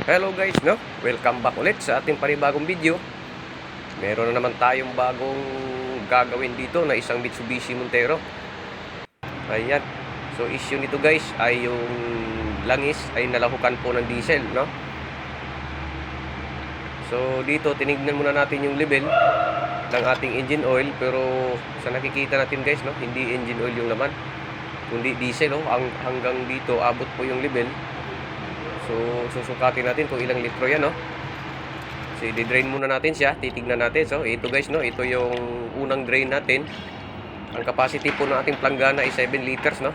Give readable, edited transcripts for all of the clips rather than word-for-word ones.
Hello guys, no? Welcome back ulit sa ating panibagong video. Meron na naman tayong bagong gagawin dito na isang Mitsubishi Montero. Ayan. So issue nito guys ay yung langis ay nalahukan po ng diesel, no? So dito tinignan muna natin yung level ng ating engine oil, pero sa nakikita natin guys, no, hindi engine oil yung laman, kundi diesel, no? Hanggang dito abot po yung level. So, susukatin natin kung ilang litro yan, no? So, i-drain muna natin siya. Titignan natin. So, ito guys, no? Ito yung unang drain natin. Ang capacity po ng ating planggana ay 7 liters, no?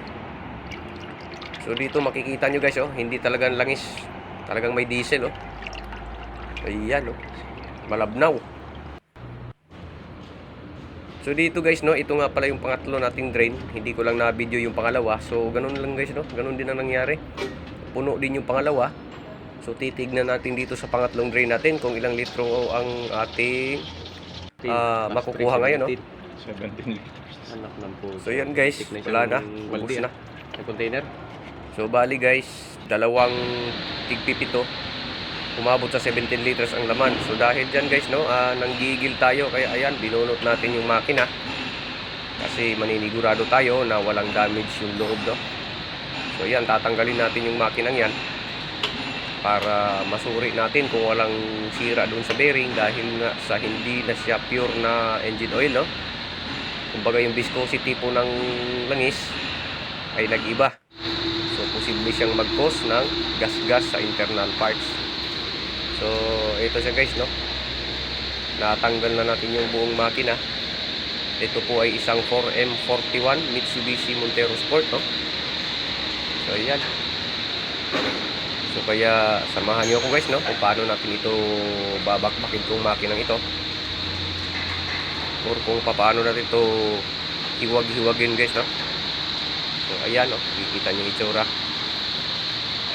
So, dito makikita nyo guys, oh. Hindi talagang langis. Talagang may diesel, oh. Ayan, oh. Malabnaw. So, dito guys, no? Ito nga pala yung pangatlo nating drain. Hindi ko lang na-video yung pangalawa. So, ganun lang guys, no? Ganun din ang nangyari. Puno din yung pangalawa. So titignan natin dito sa pangatlong drain natin kung ilang litro ang ating makukuha ngayon, no? 17 liters. Anak ng puso. So yan guys, wala na, ubos na. Sa container. So bali guys, dalawang tigpipito, umabot sa 17 liters ang laman. So dahil dyan guys, no, nanggigil tayo. Kaya ayan, binunot natin yung makina kasi maninigurado tayo na walang damage yung loob, no? So yan, tatanggalin natin yung makinang yan para masuri natin kung walang sira doon sa bearing, dahil nga sa hindi na siya pure na engine oil, no? Kumbaga yung viscosity po ng langis ay nag-iba. So posible siyang mag-cause ng gas-gas sa internal parts. So ito siya guys, no? Natanggal na natin yung buong makina. Ito po ay isang 4M41 Mitsubishi Montero Sport, no? So ayan. So kaya samahan niyo ako guys, no, kung paano natin ito babakbakin tong makinang ito, or kung paano natin ito hiwag-hiwagin guys, no. So ayan, no, kikita niyo itsura.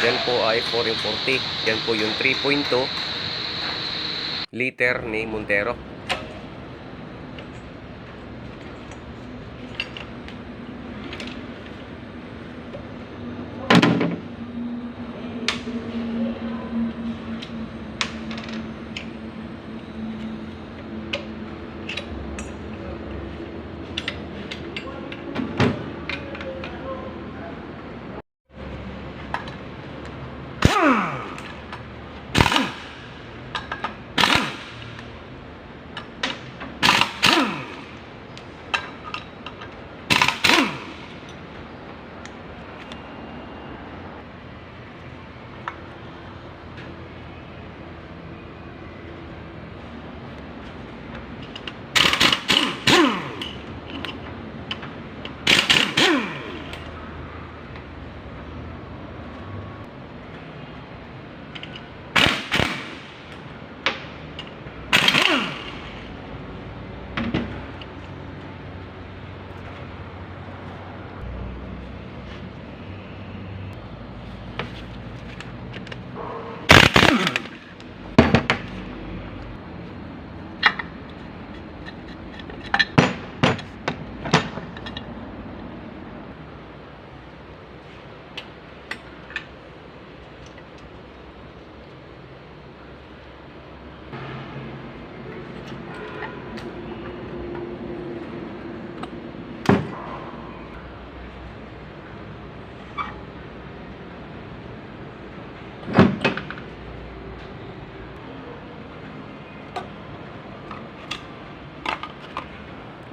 Yan po ay 4M40. Yan po yung 3.2 liter ni Montero.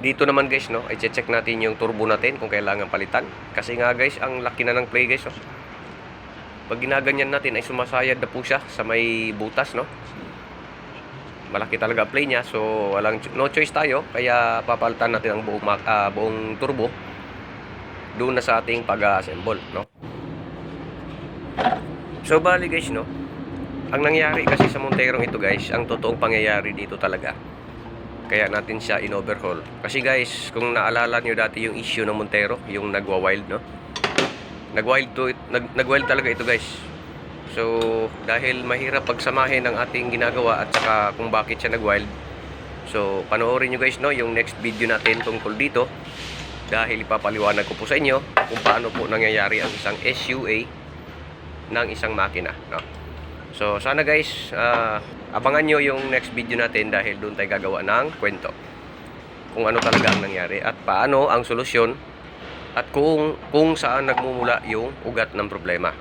Dito naman guys, no, i-check natin yung turbo natin kung kailangan palitan. Kasi nga guys, ang laki na ng play guys, oh. Pag ginaganyan natin ay sumasayad na po siya sa may butas, no. Malaki talaga play niya, so no choice tayo, kaya papalitan natin ang buong turbo doon na sa ating pag-assemble, no. So bali guys, no, ang nangyari kasi sa Monterong ito guys, ang totoong pangyayari dito talaga, kaya natin siya in-overhaul. Kasi guys, kung naalala nyo dati yung issue ng Montero, yung nagwa-wild, no? Nagwild talaga ito guys. So, dahil mahirap pagsamahin ang ating ginagawa at saka kung bakit siya nagwild. So, panoorin nyo guys, no, yung next video natin tungkol dito. Dahil ipapaliwanag ko po sa inyo kung paano po nangyayari ang isang SUA ng isang makina, no? So sana guys, abangan nyo yung next video natin dahil doon tayo gagawa ng kwento kung ano talaga ang nangyari at paano ang solusyon at kung saan nagmumula yung ugat ng problema.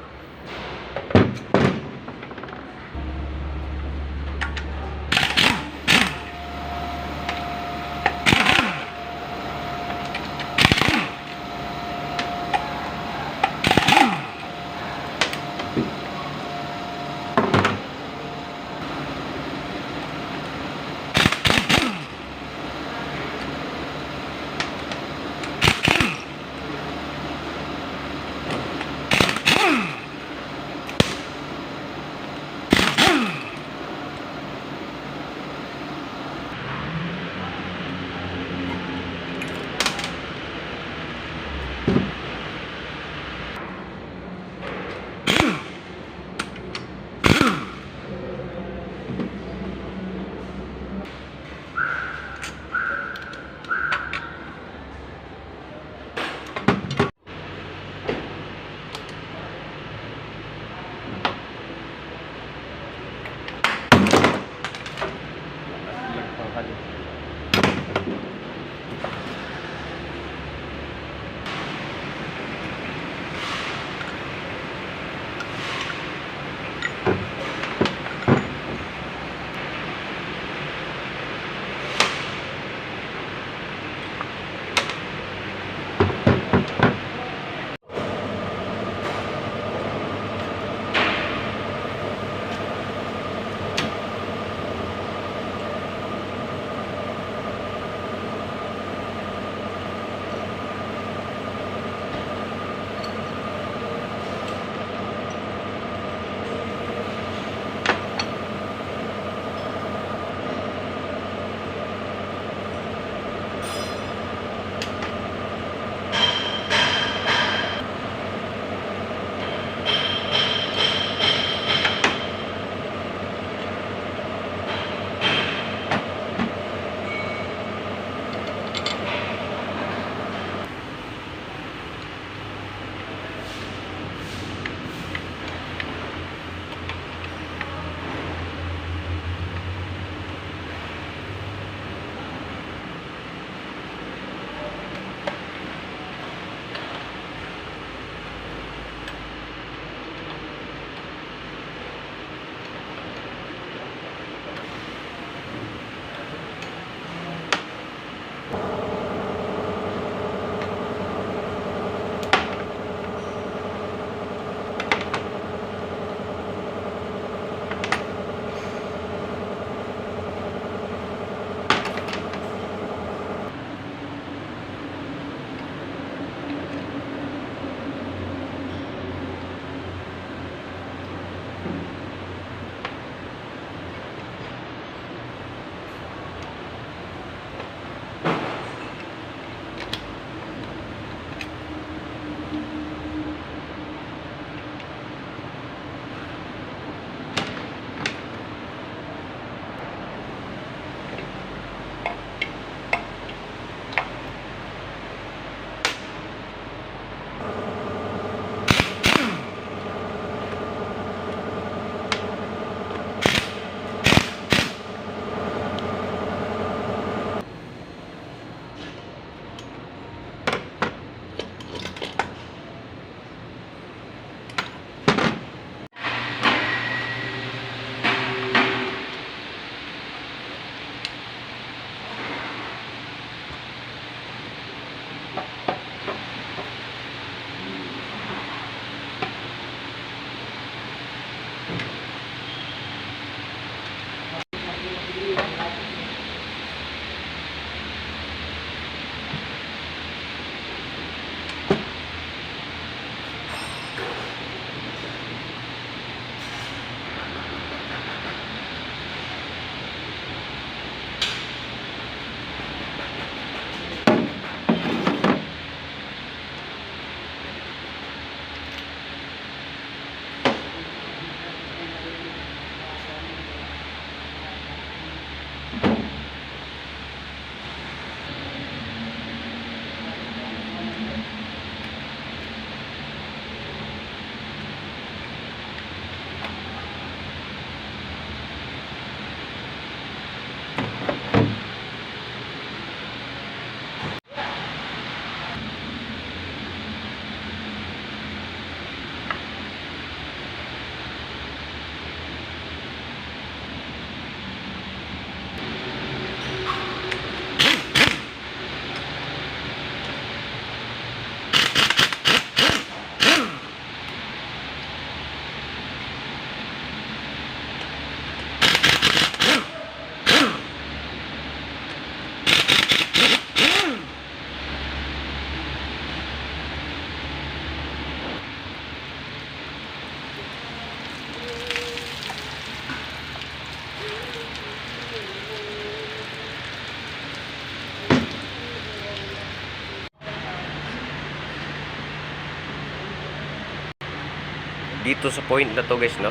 dito sa point na to guys, no,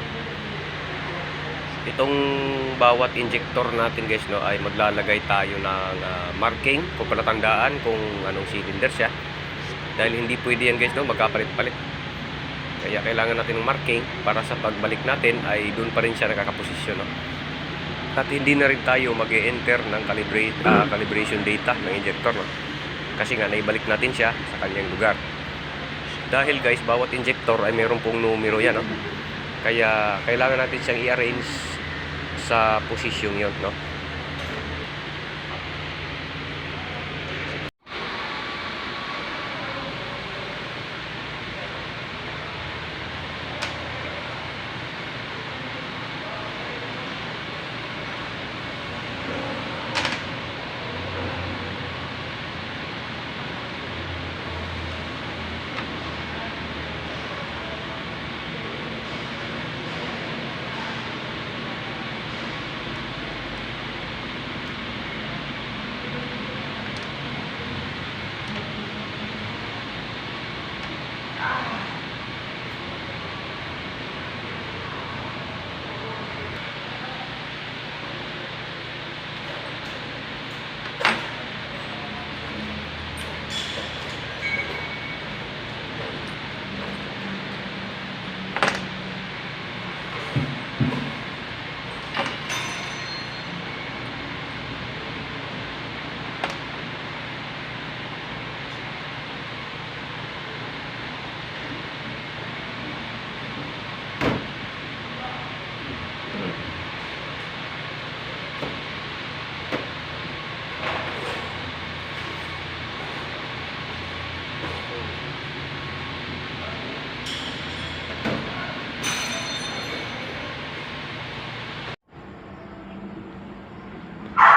itong bawat injector natin guys, no, ay maglalagay tayo ng marking kung palatandaan kung anong cylinder siya, dahil hindi pwede yan guys, no, magkapalit-palit. Kaya kailangan natin ng marking para sa pagbalik natin ay doon pa rin siya nakakaposisyon, no? At hindi na rin tayo mag-e-enter ng calibration data ng injector, no? Kasi nga naibalik natin siya sa kanyang lugar. Dahil guys, bawat injector ay mayroon pong numero yan, no? Kaya kailangan natin siyang i-arrange sa posisyon yon, no?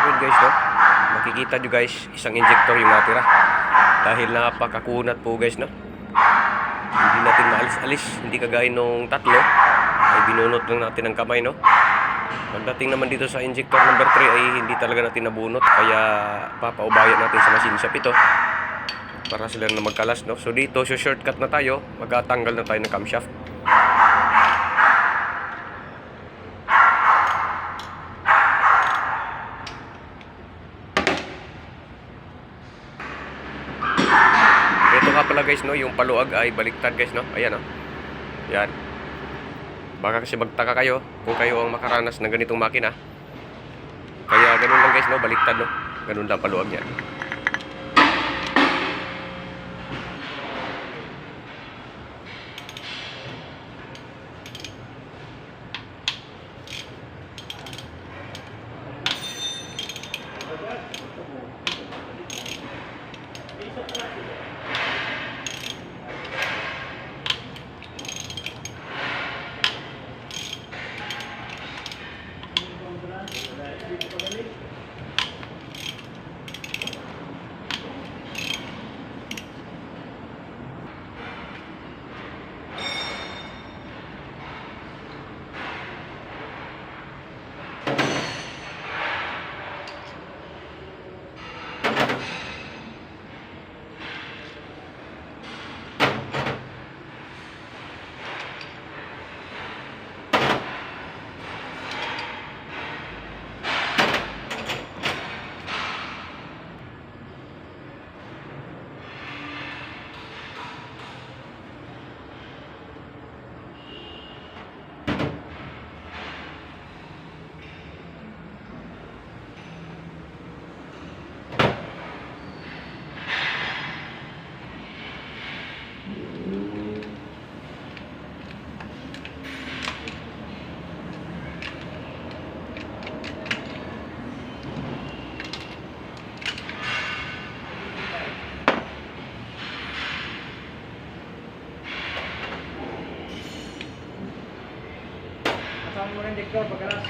Yun guys, no? Makikita nyo guys, isang injector yung natira. Dahil napakakunat po guys, no? Hindi natin maalis-alis. Hindi kagaya nung tatlo ay binunot lang natin ng kamay, no? Pagdating naman dito sa injector number 3 ay hindi talaga natin nabunot. Kaya papaubayan natin sa machine shop ito para sila na magkalas, no? So dito, so shortcut na tayo. Magtatanggal na tayo ng camshaft. Ito nga pala guys, no, yung paluag ay baliktad guys, no. Ayan, no. Yan. Baka kasi magtaka kayo kung kayo ang makaranas ng ganitong makina. Kaya ganun lang guys, no, baliktad, no. Ganun lang paluag niya. Kasama mo rin diktor pagkalas.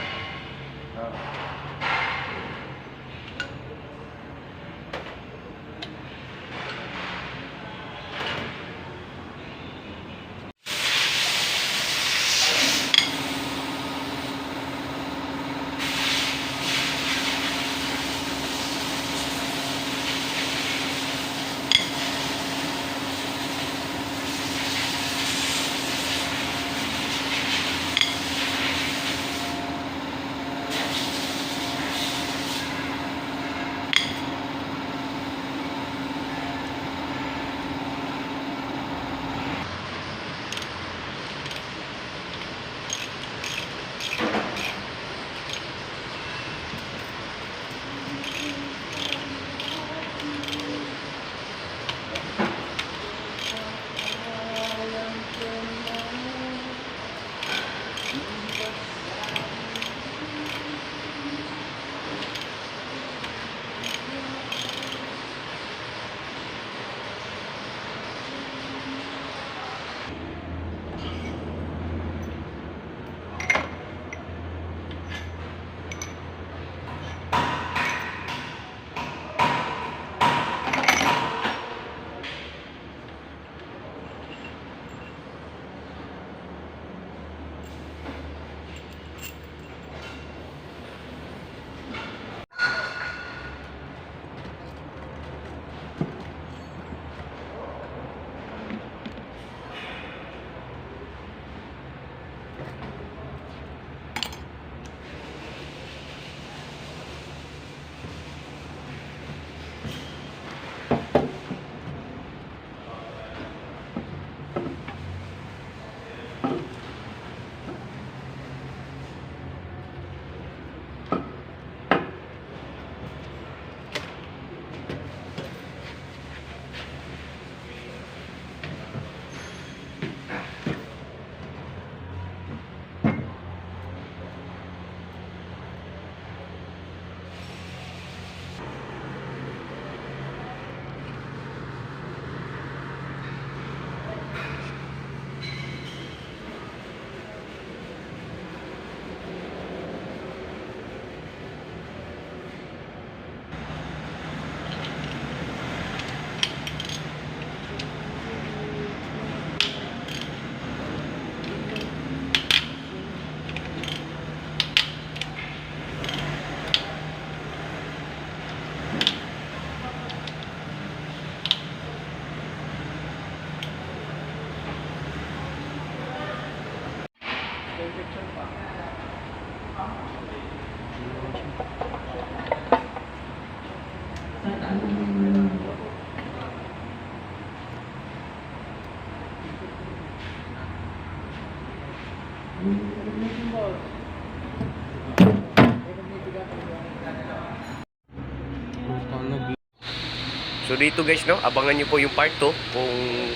So dito guys, no, abangan nyo po yung part 2 kung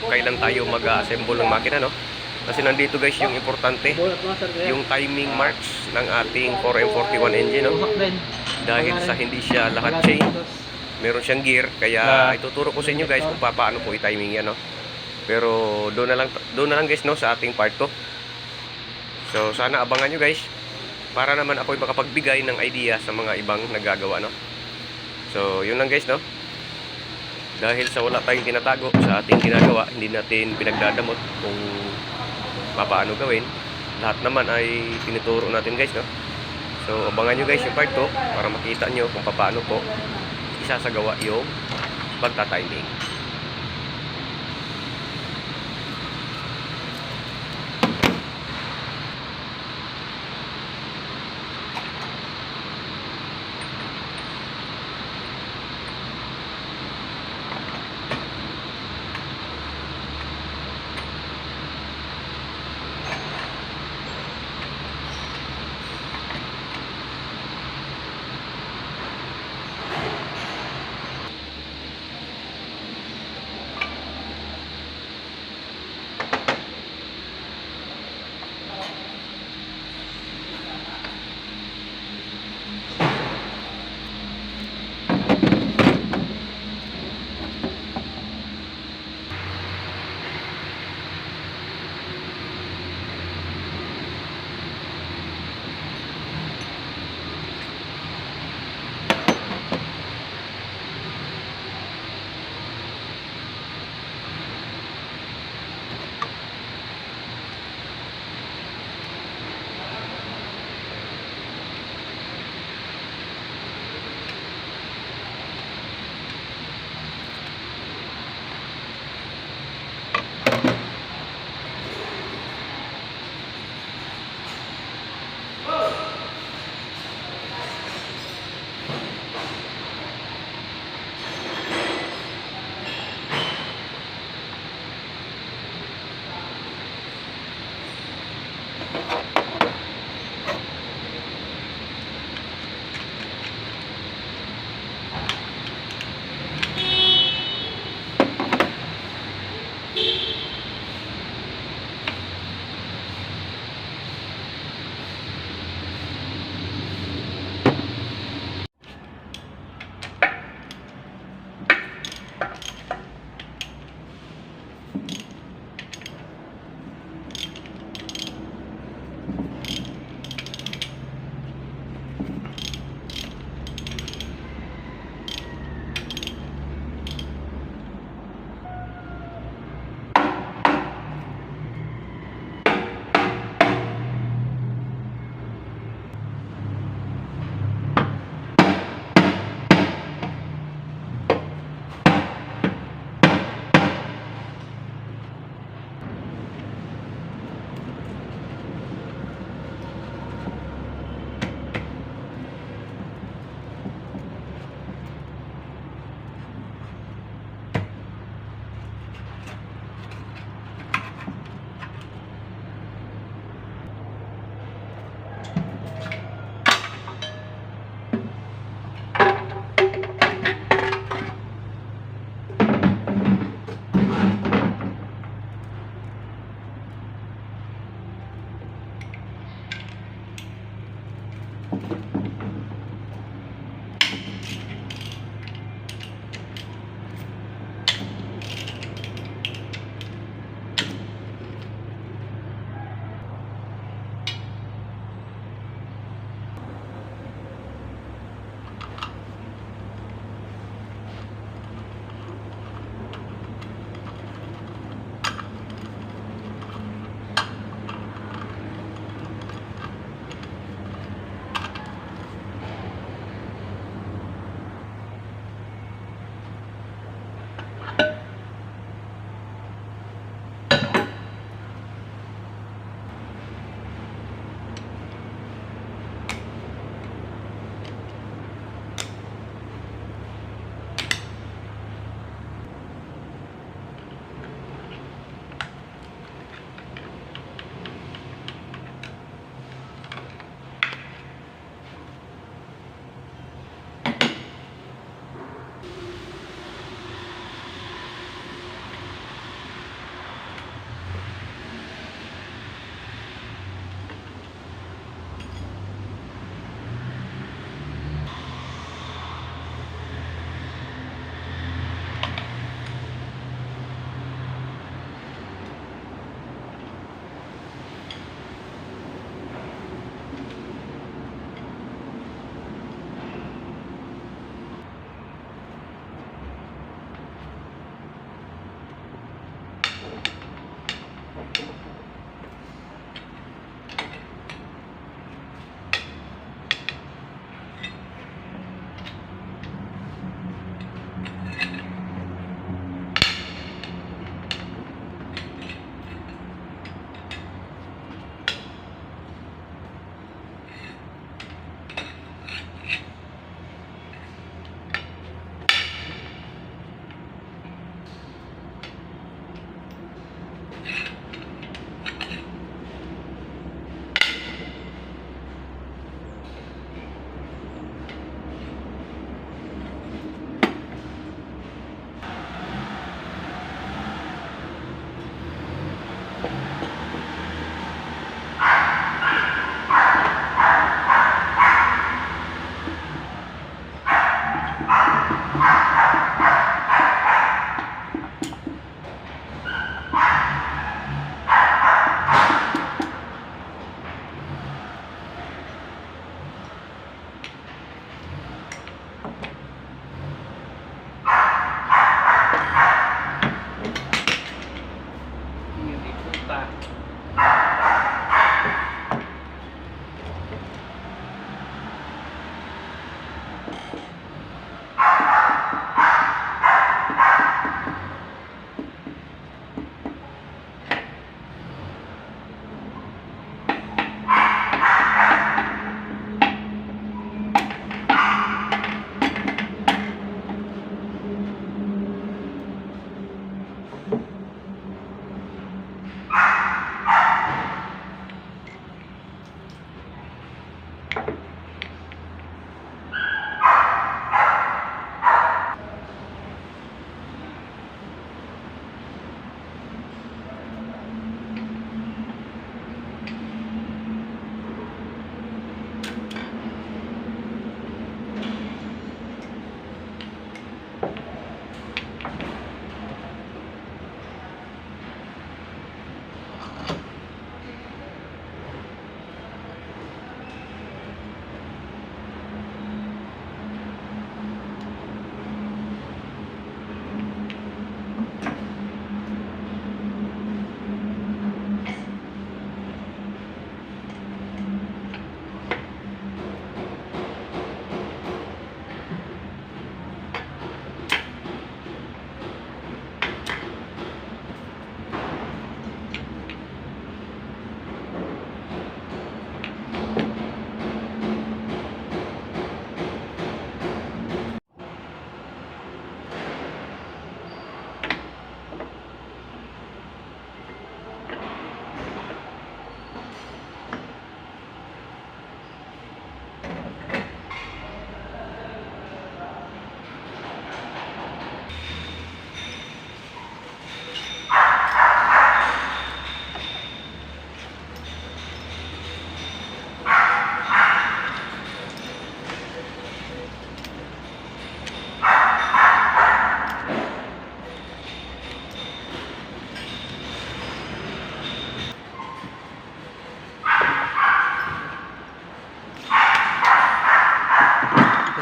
kailan tayo mag-assemble ng makina, no. Kasi nandito guys yung importante, yung timing marks ng ating 4M41 engine, no. Dahil sa hindi siya lahat chain, meron siyang gear, kaya ituturo ko sa inyo guys kung paano po i-timing yan, no. Pero doon na lang guys, no, sa ating part 2. So sana abangan nyo guys, para naman ako'y makapagbigay ng idea sa mga ibang nagagawa, no. So yun lang guys, no. Dahil sa wala tayong tinatago sa ating ginagawa, hindi natin pinagdadamot kung paano gawin. Lahat naman ay tinuturo natin guys, no. So abangan nyo guys yung part 2 para makita nyo kung paano po isasagawa yung pagtatiming.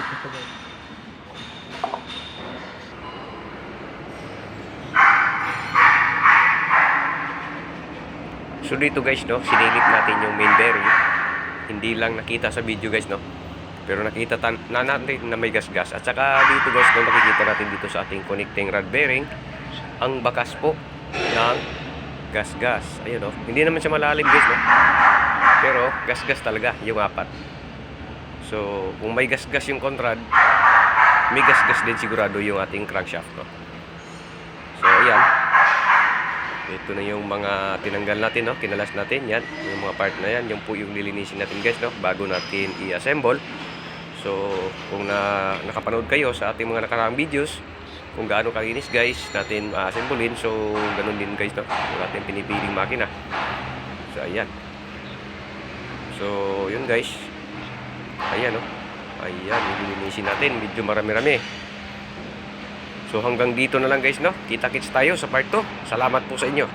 Ito guys. So dito guys, no, sinilip natin yung main bearing. Hindi lang nakita sa video guys, no. Pero nakita na natin na may gasgas. At saka dito guys, no, makikita natin dito sa ating connecting rod bearing ang bakas po ng gasgas. Ayun, no. Hindi naman siya malalim guys, no. Pero gasgas talaga yung apat. So kung may gasgas yung conrod, may gasgas din sigurado yung ating crankshaft, no. So ayan. Ito na yung mga tinanggal natin, no? Kinalas natin, yan. Yung mga part na yan, yung po yung lilinisin natin guys, no? Bago natin i-assemble. So, kung nakapanood kayo sa ating mga nakaraang videos, kung gaano kalinis guys, natin assemblein. So, ganun din guys, no? Kung natin pinipiling makina. So, ayan. So, yun guys. Ayan, no? Ayan, lilinisin natin. Medyo marami-rami. So hanggang dito na lang guys, no? Kita-kits tayo sa part 2. Salamat po sa inyo.